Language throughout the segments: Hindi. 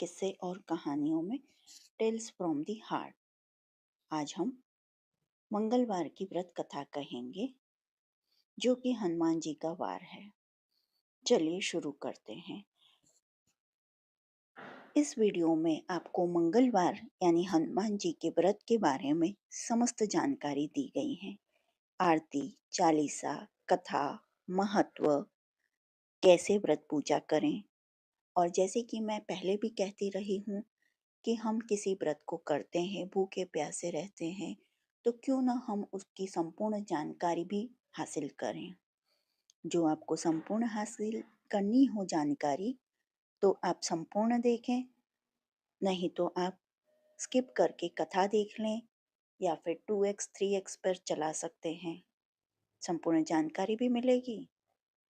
किस्से और कहानियों में टेल्स फ्रॉम दी हार्ट। आज हम मंगलवार की व्रत कथा कहेंगे जो कि हनुमान जी का वार है। चलिए शुरू करते हैं। इस वीडियो में आपको मंगलवार यानी हनुमान जी के व्रत के बारे में समस्त जानकारी दी गई है। आरती, चालीसा, कथा, महत्व, कैसे व्रत पूजा करें, और जैसे कि मैं पहले भी कहती रही हूँ कि हम किसी व्रत को करते हैं, भूखे प्यासे रहते हैं, तो क्यों ना हम उसकी संपूर्ण जानकारी भी हासिल करें। जो आपको संपूर्ण हासिल करनी हो जानकारी, तो आप संपूर्ण देखें, नहीं तो आप स्किप करके कथा देख लें या फिर 2x 3x पर चला सकते हैं। संपूर्ण जानकारी भी मिलेगी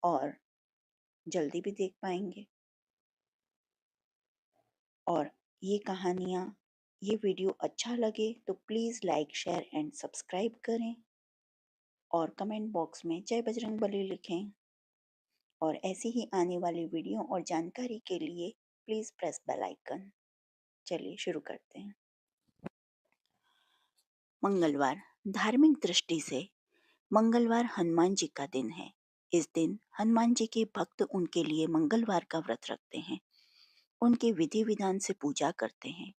और जल्दी भी देख पाएंगे। और ये कहानियाँ, ये वीडियो अच्छा लगे तो please like, share and subscribe करें और कमेंट बॉक्स में जय बजरंगबली लिखें। और ऐसी ही आने वाली वीडियो और जानकारी के लिए प्लीज़ प्रेस बेल आइकन। चलिए शुरू करते हैं। मंगलवार। धार्मिक दृष्टि से मंगलवार हनुमान जी का दिन है। इस दिन हनुमान जी के भक्त उनके लिए मंगलवार का व्रत रखते हैं, उनके विधि विधान से पूजा करते हैं।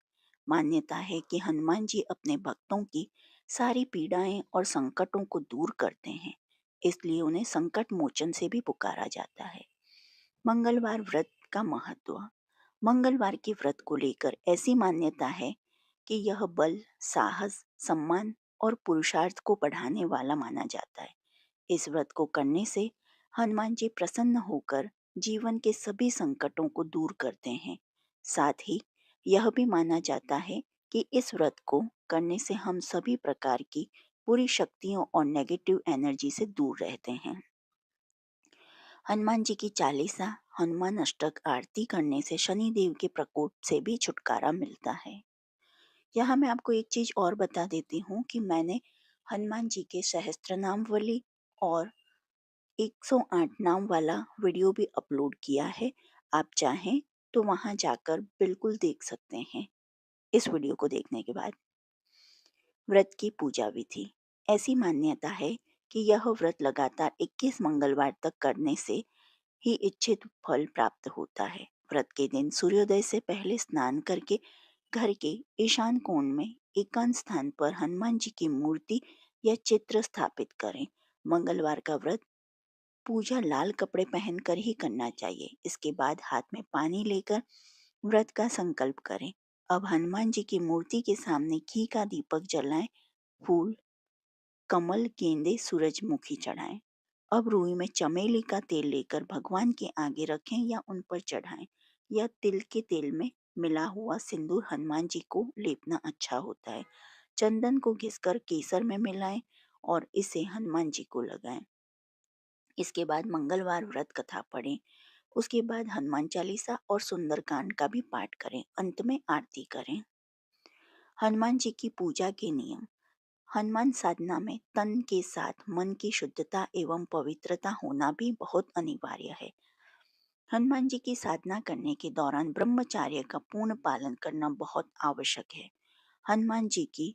मान्यता है कि हनुमान जी अपने भक्तों की सारी पीड़ाएं और संकटों को दूर करते हैं, इसलिए उन्हें संकट मोचन से भी पुकारा जाता है। मंगलवार व्रत का महत्व। मंगलवार के व्रत को लेकर ऐसी मान्यता है कि यह बल, साहस, सम्मान और पुरुषार्थ को बढ़ाने वाला माना जाता है। इस व्रत को करने से हनुमान जी प्रसन्न होकर जीवन के सभी संकटों को दूर करते हैं। साथ ही यह भी माना जाता है कि इस व्रत को करने से हम सभी प्रकार की बुरी शक्तियों और नेगेटिव एनर्जी से दूर रहते हैं। हनुमान जी की चालीसा, हनुमान अष्टक आरती करने से शनि देव के प्रकोप से भी छुटकारा मिलता है। यहाँ मैं आपको एक चीज और बता देती हूँ कि मैंने हनुमान जी के सहस्त्रनामावली और 108 नाम वाला वीडियो भी अपलोड किया है। आप चाहें तो वहां जाकर बिल्कुल देख सकते हैं। इस वीडियो को देखने के बाद व्रत की पूजा विधि। ऐसी मान्यता है कि यह व्रत लगातार 21 मंगलवार तक करने से ही इच्छित फल प्राप्त होता है। व्रत के दिन सूर्योदय से पहले स्नान करके घर के ईशान कोण में एकांत स्थान पर हनुमान जी की मूर्ति या चित्र स्थापित करें। मंगलवार का व्रत पूजा लाल कपड़े पहनकर ही करना चाहिए। इसके बाद हाथ में पानी लेकर व्रत का संकल्प करें। अब हनुमान जी की मूर्ति के सामने घी का दीपक जलाएं, फूल, कमल, गेंदे, सूरजमुखी चढ़ाएं। अब रुई में चमेली का तेल लेकर भगवान के आगे रखें या उन पर चढ़ाएं। या तिल के तेल में मिला हुआ सिंदूर हनुमान जी को लेपना अच्छा होता है। चंदन को घिसकर केसर में मिलाएं और इसे हनुमान जी को लगाएं। इसके बाद मंगलवार व्रत कथा पढ़ें। उसके बाद हनुमान चालीसा और सुंदरकांड का भी पाठ करें। अंत में आरती करें। हनुमान जी की पूजा के नियम। हनुमान साधना में तन के साथ मन की शुद्धता एवं पवित्रता होना भी बहुत अनिवार्य है। हनुमान जी की साधना करने के दौरान ब्रह्मचर्य का पूर्ण पालन करना बहुत आवश्यक है। हनुमान जी की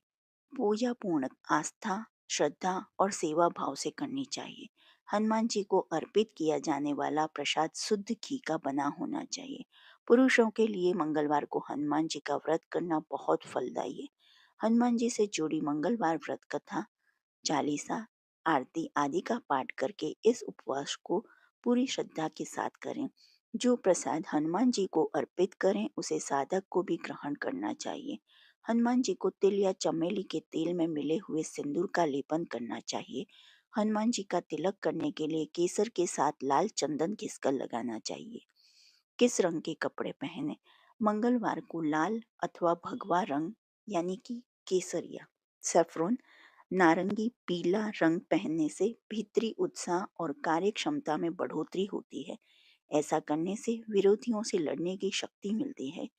पूजा पूर्ण आस्था, श्रद्धा और सेवा भाव से करनी चाहिए। हनुमान जी को अर्पित किया जाने वाला प्रसाद शुद्ध घी का बना होना चाहिए। पुरुषों के लिए मंगलवार को हनुमान जी का व्रत करना बहुत फलदायी है। हनुमान जी से जुड़ी मंगलवार व्रत कथा, चालीसा, आरती आदि का पाठ करके इस उपवास को पूरी श्रद्धा के साथ करें। जो प्रसाद हनुमान जी को अर्पित करें उसे साधक को भी ग्रहण करना चाहिए। हनुमान जी को तिल या चमेली के तेल में मिले हुए सिंदूर का लेपन करना चाहिए। हनुमान जी का तिलक करने के लिए केसर के साथ लाल चंदन घिसकर लगाना चाहिए। किस रंग के कपड़े पहने? मंगलवार को लाल अथवा भगवा रंग यानी कि केसरिया, सैफरन, नारंगी, पीला रंग पहनने से भीतरी उत्साह और कार्य क्षमता में बढ़ोतरी होती है। ऐसा करने से विरोधियों से लड़ने की शक्ति मिलती है।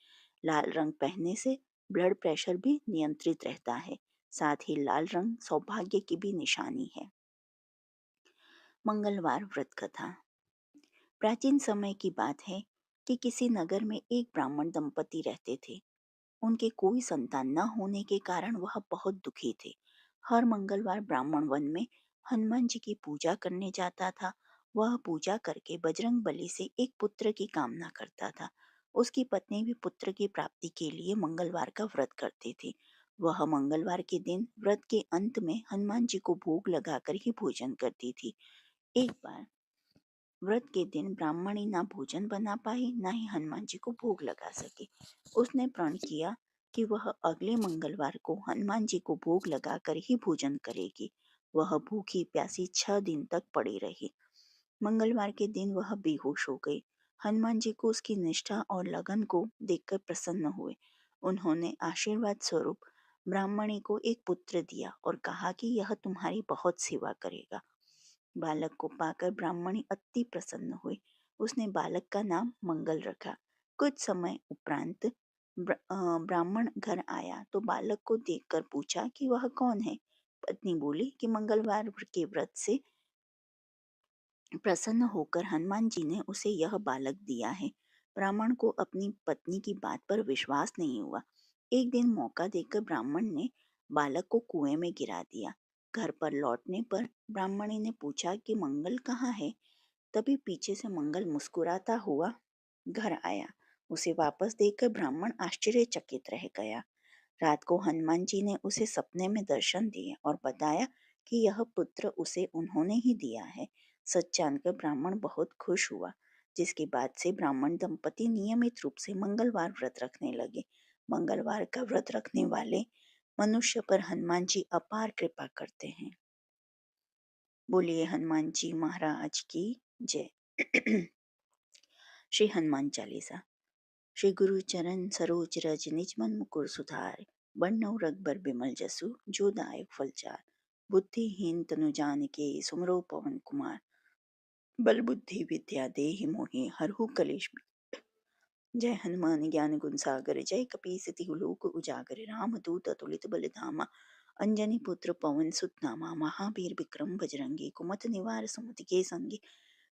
लाल रंग पहनने से ब्लड प्रेशर भी नियंत्रित रहता है। साथ ही लाल रंग सौभाग्य की भी निशानी है। मंगलवार व्रत कथा। प्राचीन समय की बात है। कि किसी नगर में एक ब्राह्मण दंपति रहते थे। उनके कोई संतान न होने के कारण वह बहुत दुखी थे। हर मंगलवार ब्राह्मण वन में हनुमान जी की पूजा करने जाता था। वह पूजा करके बजरंग बली से एक पुत्र की कामना करता था। उसकी पत्नी भी पुत्र की प्राप्ति के लिए मंगलवार का व्रत करती थी। वह मंगलवार के दिन व्रत के अंत में हनुमान जी को भोग लगाकर ही भोजन करती थी। एक बार व्रत के दिन ब्राह्मणी ना भोजन बना पाई, ना ही हनुमान जी को भोग लगा सकी। उसने प्रण किया कि वह अगले मंगलवार को हनुमान जी को भोग लगाकर ही भोजन करेगी। वह भूखी प्यासी 6 दिन तक पड़ी रही। मंगलवार के दिन वह बेहोश हो गई। हनुमान जी को उसकी निष्ठा और लगन को देखकर प्रसन्न हुए। उन्होंने आशीर्वाद स्वरूप ब्राह्मणी को एक पुत्र दिया और कहा कि यह तुम्हारी बहुत सेवा करेगा। बालक को पाकर ब्राह्मणी अति प्रसन्न हुई। उसने बालक का नाम मंगल रखा। कुछ समय उपरांत ब्राह्मण घर आया तो बालक को देखकर पूछा कि वह कौन है। पत्नी बोली कि मंगलवार के व्रत से प्रसन्न होकर हनुमान जी ने उसे यह बालक दिया है। ब्राह्मण को अपनी पत्नी की बात पर विश्वास नहीं हुआ। एक दिन मौका देखकर ब्राह्मण ने बालक को कुएं में गिरा दिया। घर पर लौटने पर ब्राह्मणी ने पूछा कि मंगल कहाँ है। तभी पीछे से मंगल मुस्कुराता हुआ घर आया। उसे वापस देखकर ब्राह्मण आश्चर्यचकित रह गया। रात को हनुमान जी ने उसे सपने में दर्शन दिए और बताया कि यह पुत्र उसे उन्होंने ही दिया है। सच जानकर ब्राह्मण बहुत खुश हुआ, जिसके बाद से ब्राह्मण दंपति नियमित रूप से मंगलवार व्रत रखने लगे। मंगलवार का व्रत रखने वाले मनुष्य पर हनुमान जी अपार कृपा करते हैं। बोलिए हनुमान जी महाराज की जय। श्री हनुमान चालीसा। श्री गुरु चरण सरोज रज निज मन मुकुर सुधार। बरनउँ रघुबर बिमल जसु जो दायक फलचार। बुद्धिहीन तनु जानिके सुमिरौ पवन कुमार। बल बुद्धि विद्या देहि मोहि हरहु कलेश। जय हनुमान ज्ञान गुण सागर जय कपीस तिहु लोक उजागर। राम दूत अतुलित बल धामा। अंजनी पुत्र पवन सुत नामा। महावीर विक्रम बजरंगी कुमति निवार सुमति के संगी।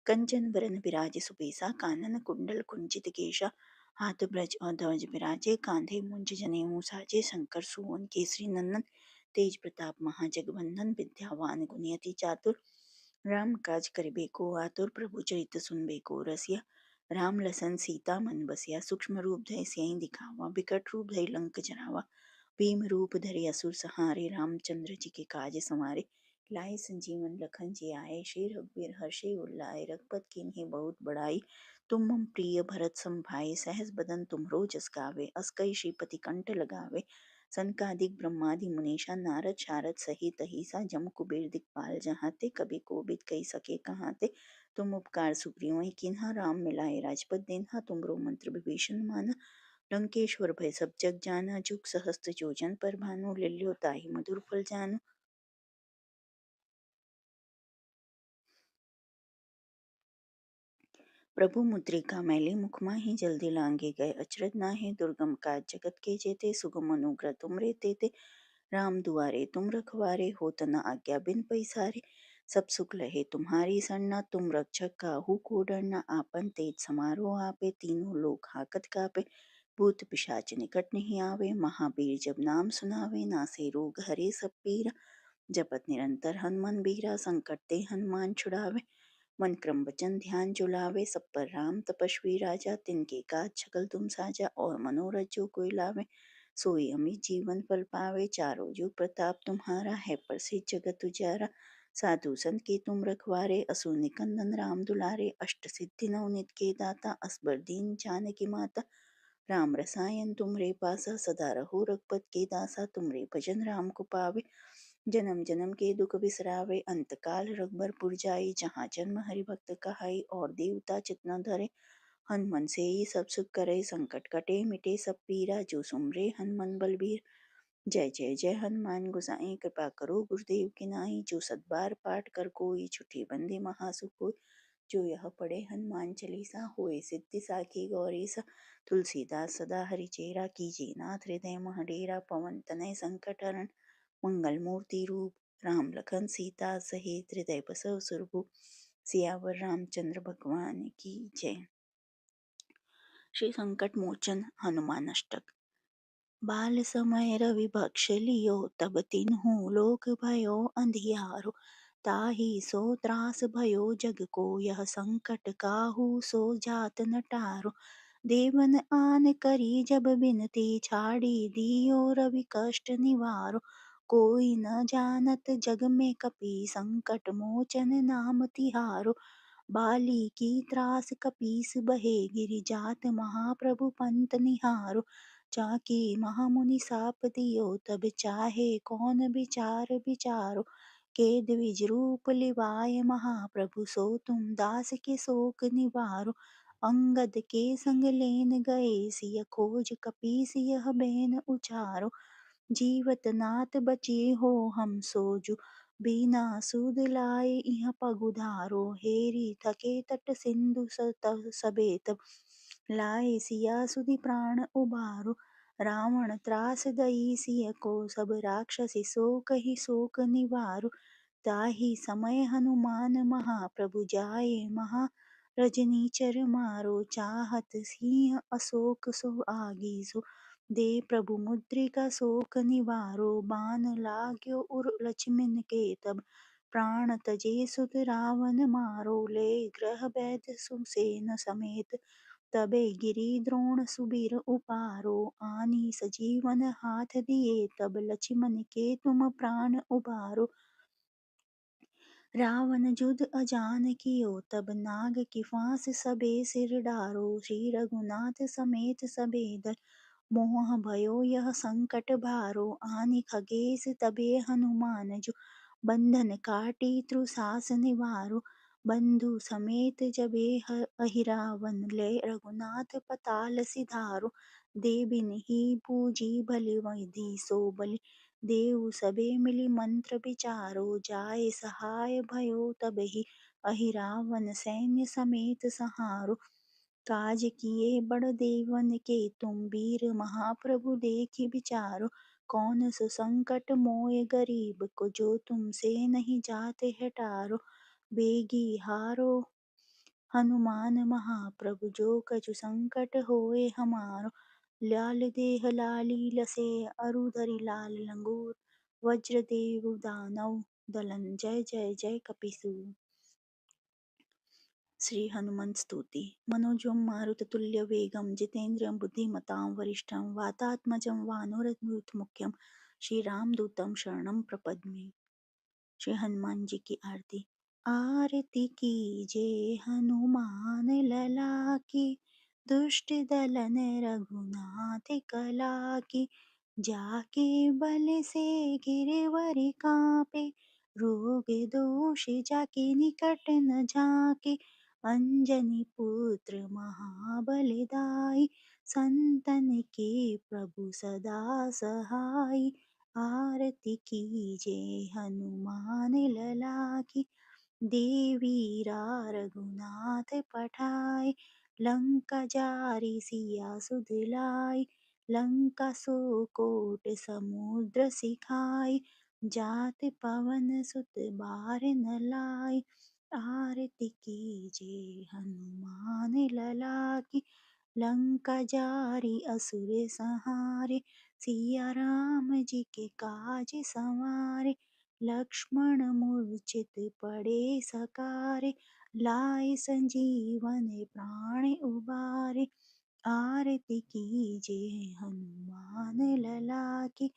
कंचन वरन विराज सुबेसा कानन कुंडल कुंचित केशा। हाथ ब्रज और ध्वज विराजे कांधे मुंज जनेऊ साजे। शंकर सुवन केसरी नंदन तेज प्रताप महाजगवंदन। विद्यावान गुणियति चातुर राम काज करिबे को आतुर। प्रभु चरित सुनबे को रसिया। राम लसन सीता मन बसिया। सूक्ष्म रूप धरि सियहि दिखावा। बिकट रूप धरि लंक जरावा। भीम रूप धरि असुर संहारे। रामचंद्र जी के काज संवारे। लाए संजीवन लखन जी आए। श्री रघुवीर हर्षि उर लाए। रघुपत कीन्ही बहुत बड़ाई। तुम मम प्रिय भरत सम भाई। सहस बदन तुम्हरो जस गावे। अस कई श्रीपति कंठ लगावे। सनकादिक ब्रह्मादि मुनीषा नारद शारद सहित अहिसा। जम कुबेर दिखपाल जहाते कभी कोविद कही सके कहाते। तुम उपकार सुग्रीव किन्हा राम मिलाए राजपद दीन्हा। तुमरो मंत्र विभीषण माना लंकेश्वर भय सब जग जाना। जुग सहस्त्र जोजन पर भानु लील्यो ताहि मधुर फल जानु। प्रभु मुद्रिका मैली मुख माहि जल्दी लांगे गए अचरज नाहि। दुर्गम काज जगत के जेते सुगम अनुग्रह तुमरे तेते। राम दुआरे तुम रखवारे होत न आज्ञा बिन पैसारे। सब सुख लहे तुम्हारी सरना तुम रक्षक काहू को डरना। आपन तेज समारो आपे तीनों लोक हाकत कापे। भूत पिशाच निकट नहीं आवे महावीर जब नाम सुनावे। नासे रोग हरे सब पीरा जपत निरंतर हनुमान बीरा। संकट ते हनुमान छुड़ावे मन क्रम वचन ध्यान जो लावे। सब पर राम तपस्वी राजा तिनके काज सकल तुम साजा। और मनोरथ जो कोई लावे सोई अमित जीवन फल पावे। चारों जुग प्रताप तुम्हारा है प्रसिद्ध जगत उजारा। साधु संत के तुम रखवारे असुर निकंदन राम दुलारे। अष्ट सिद्धि नवनित के दाता असबर दीन जानकी माता। राम रसायन तुमरे पासा सदा रहो रघुपत के दासा। तुमरे भजन राम को पावे जन्म जन्म के दुख बिसरावे। अंत काल रघुबर पुर जाई जहाँ जन्म हरि भक्त कहाई। और देवता चित न धरे हनुमन से ही सब सुख करे। संकट कटे मिटे सब पीरा जो सुमरे हनुमान बलबीर। जय जय जय हनुमान गोसाई कृपा करो गुरुदेव की नाई। जो सत बार पाठ कर कोई छुट्टी बंदे महासुख होय। जो यह पढ़े हनुमान चालीसा होए सिद्धि साखी गौरीसा। तुलसीदास सदा हरिचेरा कीजिए नाथ हृदय मह डेरा। पवन तनय संकट हरण मंगल मूर्ति रूप राम लखन सीता सहित हृदय बसव सुरभूप। सियावर रामचंद्र भगवान की जय। श्री संकट मोचन हनुमान अष्टक। बाल समय रवि भक्ष लियो, तब तिन्हु लोक भयो अंधियारो। ताहि सो त्रास भयो जग को, यह संकट काहू सो जात न टारो। देवन आन करी जब बिनती, छाड़ी दियो रवि कष्ट निवारो। कोई न जानत जग में कपि, संकट मोचन नाम तिहारो। बाली की त्रास कपीस बहे, गिरि जात महाप्रभु पंत निहारो। जाकी महामुनि साप दियो, तब चाहे कौन विचार विचारो। के द्विज रूप लिवाय महाप्रभु, सो तुम दास के शोक निवारो। अंगद के संग लेन गए, सिय खोज कपीस यह बैन उचारो। जीवत नाथ बचे हो हम सोजु, बिना सूद लाए इह पगुधारो। हेरी थके तट सिंधु सቤत, लाए सिया सुधि प्राण उबारो। रावण त्रास दई सिय को, सब राक्षसी शोक ही शोक निवारो। ताहि समय हनुमान महाप्रभु, जाए महा रजनीचर मारो। चाहत सिंह अशोक सो आगीसो, दे प्रभु मुद्रिका शोक निवारो। बान लाग्यो उर लक्ष्मण के तब, प्राण तजे सुत रावण मारो। ले ग्रह बैद सुसेन समेत, तबे गिरि द्रोण सुबीर उपारो। आनी सजीवन हाथ दिए, तब लक्ष्मण के तुम प्राण उबारो। रावण जुध अजान कियो, तब नाग की फांस सबे सिर डारो। श्री रघुनाथ समेत सबे दल, मोह भयो यह संकट भारो। आनि खगेश तबे हनुमान जो, बंधन काटी तृषास निवारो। बंधु समेत जबे अहिरावन, ले रघुनाथ पताल सिधारो। देबिन ही पूजी भलि विधि सो बलि, देव सबे मिली मंत्र विचारो। जाय सहाय भयो तबहि, अहिरावण सैन्य समेत सहारो। काज किए बड़ देवन के तुम, वीर महाप्रभु देखि विचारो। कौन सो संकट मोय गरीब को, जो तुमसे नहीं जाते है टारो। बेगी हारो हनुमान महाप्रभु, जो कछु संकट होए हमारो। लाल देह लाली लसे, अरु धरि लाल लंगूर। वज्र देव दानव दलन, जय जय जय कपीसु। श्री हनुमान स्तुति। मनोजं मारुततुल्य वेगं, जितेन्द्रियं बुद्धिमतां वरिष्ठं, वातात्मजं वानरयूथमुख्यं, श्री रामदूतं शरणं प्रपद्ये। श्री हनुमान जी की आरती। आरती कीजे हनुमान लला की, दुष्ट दलन रघुनाथ कला की। जाके बल से गिरवर कांपे, रोग दोष जाके निकट न झाके। अंजनी पुत्र महाबल दाई, संतन के प्रभु सदा सहाई। आरती कीजे हनुमान लला की, देवीरा रघुनाथ पठाए। लंका जारी सिया सुध लाई, लंका सो कोट समुद्र सिखाई। जात पवन सुत बार न लाई, आरती कीजे हनुमान लला की। लंका जारी असुर संहारे, सिया राम जी के काज संवारे। लक्ष्मण मूर्छित पड़े सकारे, लाए संजीवन प्राण उबारे। आरती कीजे हनुमान लला की,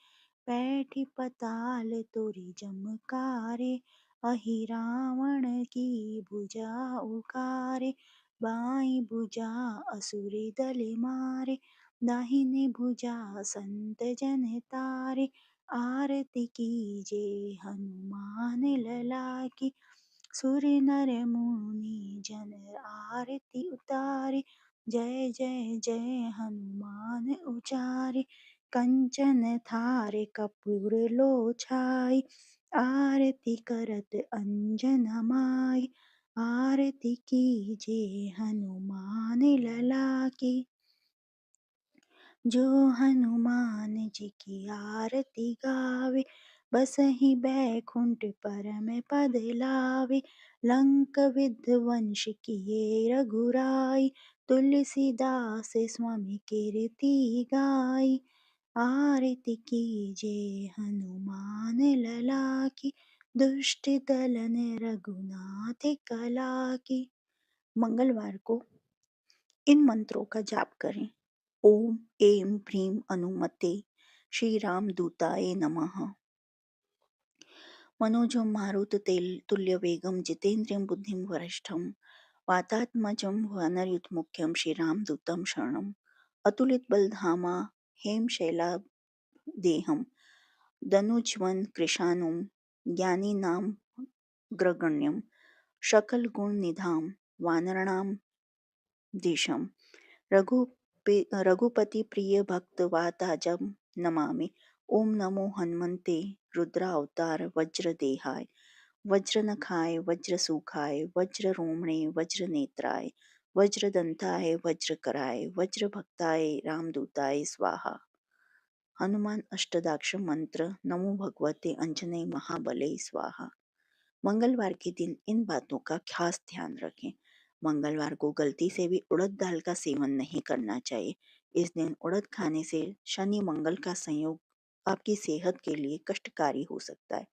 बैठी पताल तोरी जमकारे। अहि रावण की भुजा उखारे, बाई भुजा असुर दल मारे। दाहिने भुजा संत जन तारे, आरती कीजे हनुमान लला की। सुर नर मुनि जन आरती उतारे, जय जय जय हनुमान उचारे। कंचन थारे कपूर लो छाई, आरती करत अंजन माई। आरती कीजे हनुमान लला की। जो हनुमान जी की आरती गावे, बसहि बैकुंठ परम पद लावे। लंक विध्वंस किए रघुराई, तुलसीदास स्वामी कीर्ति गाई, आरती कीजे हनुमान लला की, दुष्ट दलन रघुनाथ कला की। मंगलवार को इन मंत्रों का जाप करें। ओम ऐं ह्रीं हनुमते श्री राम दूताय नमः। मनोजं मारुततेल तुल्य वेगं जितेन्द्रियं बुद्धिं वरिष्ठं वातात्मजं वानरयूथमुख्यं श्रीरामदूतं शरणम्। अतुलित बलधामा हेम शैलादेहं दनुज्वन कृशानुं ज्ञानिनां ग्रगण्यं सकल गुण निधाम वानराणां दिशम रघुपति प्रिय भक्त वाताजम नमामि। ओम नमो हनुमते रुद्रावतार वज्र देहाय वज्रनखाय वज्रसुखाय वज्र रोमणे वज्र नेत्राय वज्रदंताय वज्रकराय वज्रभक्ताय रामदूताय स्वाहा। हनुमान अष्टदाक्ष मंत्र। नमो भगवते अंजने महाबले स्वाहा। मंगलवार के दिन इन बातों का खास ध्यान रखें। मंगलवार को गलती से भी उड़द दाल का सेवन नहीं करना चाहिए। इस दिन उड़द खाने से शनि मंगल का संयोग आपकी सेहत के लिए कष्टकारी हो सकता है।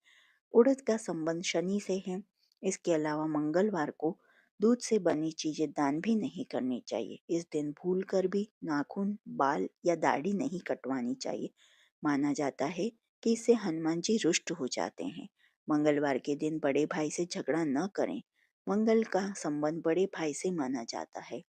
उड़द का संबंध शनि से है। इसके अलावा मंगलवार को दूध से बनी चीजें दान भी नहीं करनी चाहिए। इस दिन भूल कर भी नाखून, बाल या दाढ़ी नहीं कटवानी चाहिए। माना जाता है कि इससे हनुमान जी रुष्ट हो जाते हैं। मंगलवार के दिन बड़े भाई से झगड़ा न करें। मंगल का संबंध बड़े भाई से माना जाता है।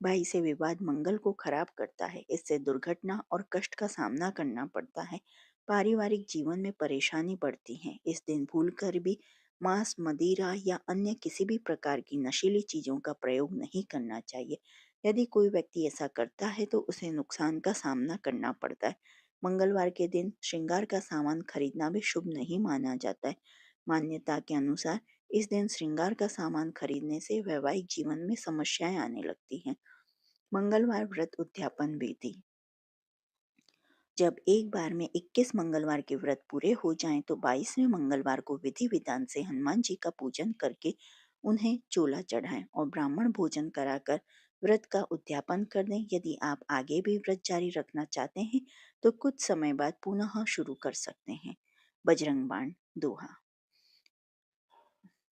भाई से विवाद मंगल को खराब करता है। इससे दुर्घटना और कष्ट का सामना करना पड़ता है। पारिवारिक जीवन में परेशानी बढ़ती है। इस दिन भूलकर भी मांस, मदिरा या अन्य किसी भी प्रकार की नशीली चीजों का प्रयोग नहीं करना चाहिए। यदि कोई व्यक्ति ऐसा करता है तो उसे नुकसान का सामना करना पड़ता है। मंगलवार के दिन श्रृंगार का सामान खरीदना भी शुभ नहीं माना जाता है। मान्यता के अनुसार इस दिन श्रृंगार का सामान खरीदने से वैवाहिक जीवन में समस्याएं आने लगती हैं। मंगलवार व्रत उद्यापन विधि। जब एक बार में 21 मंगलवार के व्रत पूरे हो जाएं तो 22वें मंगलवार को विधि विधान से हनुमान जी का पूजन करके उन्हें चोला चढ़ाएं और ब्राह्मण भोजन कराकर व्रत का उद्यापन कर दें। यदि आप आगे भी व्रत जारी रखना चाहते हैं तो कुछ समय बाद पुनः शुरू कर सकते हैं। बजरंग बाण दोहा।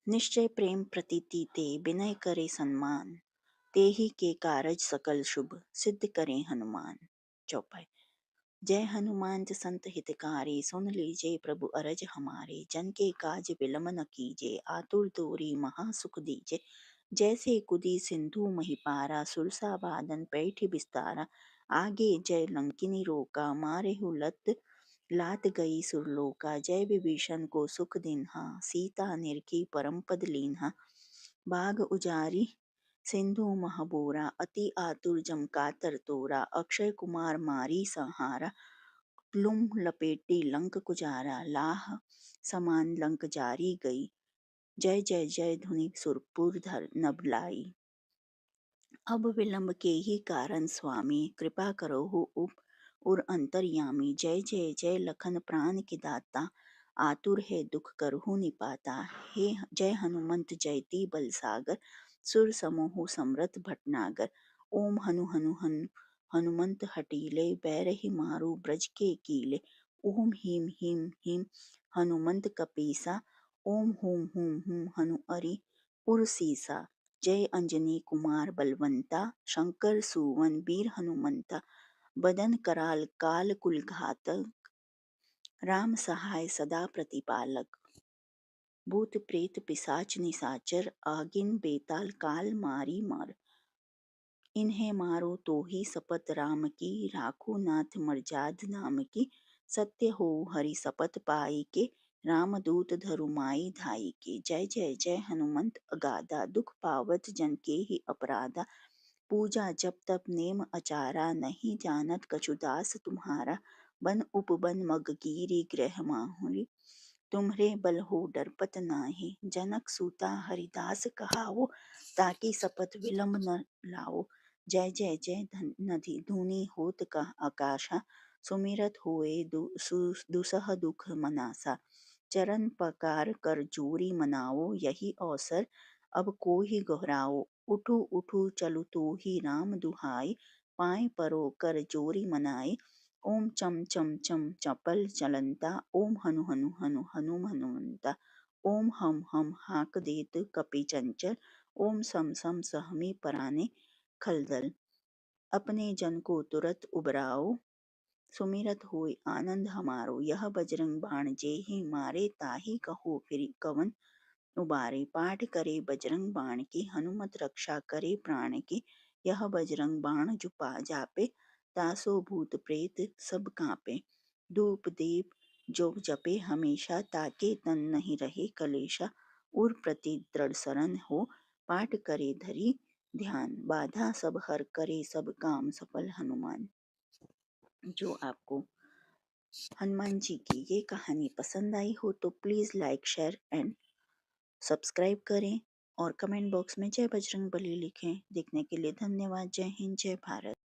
निश्चय प्रेम प्रतीति ते विनय करे सम्मान, तेहि के कारज सकल शुभ सिद्ध करें हनुमान। चौपाई। जय हनुमान संत हितकारी, सुन लीजिए प्रभु अरज हमारे। जन के काज विलम्ब न कीजिए, आतुर तोरी महा सुख दीजिए। जैसे कुदी सिंधु मही पारा, सुरसा बादन पैठ बिस्तारा। आगे जय लंकिनी रोका, मारे लत लात गई सुरलोका। जय विभीषण को सुख दिन्हा, सीता निरखी परम पद लीन्हा। बाग उजारी सिंधु महाबोरा, अति आतुर जम कातर तोरा। अक्षय कुमार मारी संहारा, लुम लपेटी लंक कुजारा। लाह समान लंक जारी गई, जय जय जय धुनि सुरपुर धर नभलाई। अब विलंब के ही कारण स्वामी, कृपा करो हो उप और अंतर्यामी। जय जय जय लखन प्राण के दाता, आतुर है दुख करहु निपाता। हे जय हनुमंत जयति बल सागर, सुर समूह समरथ भटनागर। ओम हनु हनु हनु हनुमंत हटीले, बैरहि मारू ब्रज के कीले। ओम हीम हीम हीम हनुमंत कपीसा, ओम हूम हूम हूम हनु अरि उरसीसा। जय अंजनी कुमार बलवंता, शंकर सुवन वीर हनुमंता। बदन कराल काल कुल घातक, राम सहाय सदा प्रतिपालक। भूत प्रेत पिशाच निशाचर, आगिन बेताल काल मारी मार। इन्हें मारो तो ही शपथ राम की, राखो नाथ मर्याद नाम की। सत्य हो हरि शपथ पाई के, रामदूत धरु माई धाई के। जय जय जय हनुमंत अगाधा, दुख पावत जन के ही अपराधा। पूजा जप तप नेम अचारा, नहीं जानत कछु दास तुम्हारा। बन उपबन मगकीरी गृह माहुरी, तुम्हरे बल हो डरपत नाही। जनक सूता हरिदास कहावो, ताकि शपथ विलंब न लाओ। जय जय जय नधि धुनि होत का आकाशा, सुमिरत होए दुसह दुख मनासा। चरण पकार कर जोरी मनाओ, यही अवसर अब को ही गहराओ। उठू उठू चलु तू ही राम दुहाई, पाए परो कर जोरी मनाई। ओम चम चम चम चपल चलंता, ओम हनु हनु हनु हनु हनुमंता। ओम हम हाक देत कपि चंचल, ओम सम सम सहमी पराने खलदल। अपने जन को तुरत उबराओ, सुमिरत होय आनंद हमारो। यह बजरंग बाण जेहि मारे, ताहि कहो फिर कवन उबारे। पाठ करे बजरंग बाण की, हनुमत रक्षा करे प्राण की। यह बजरंग बाण जो पा जापे, तासो भूत प्रेत सब कांपे। धूप दीप जो जपे हमेशा, ताके तन नहीं रहे कलेशा। उर प्रति दृढ़ शरण हो, पाठ करे धरी ध्यान। बाधा सब हर करे सब काम सफल हनुमान। जो आपको हनुमान जी की ये कहानी पसंद आई हो तो please like share and subscribe करें और कमेंट बॉक्स में जय बजरंग बली लिखें। देखने के लिए धन्यवाद। जय हिंद, जय भारत।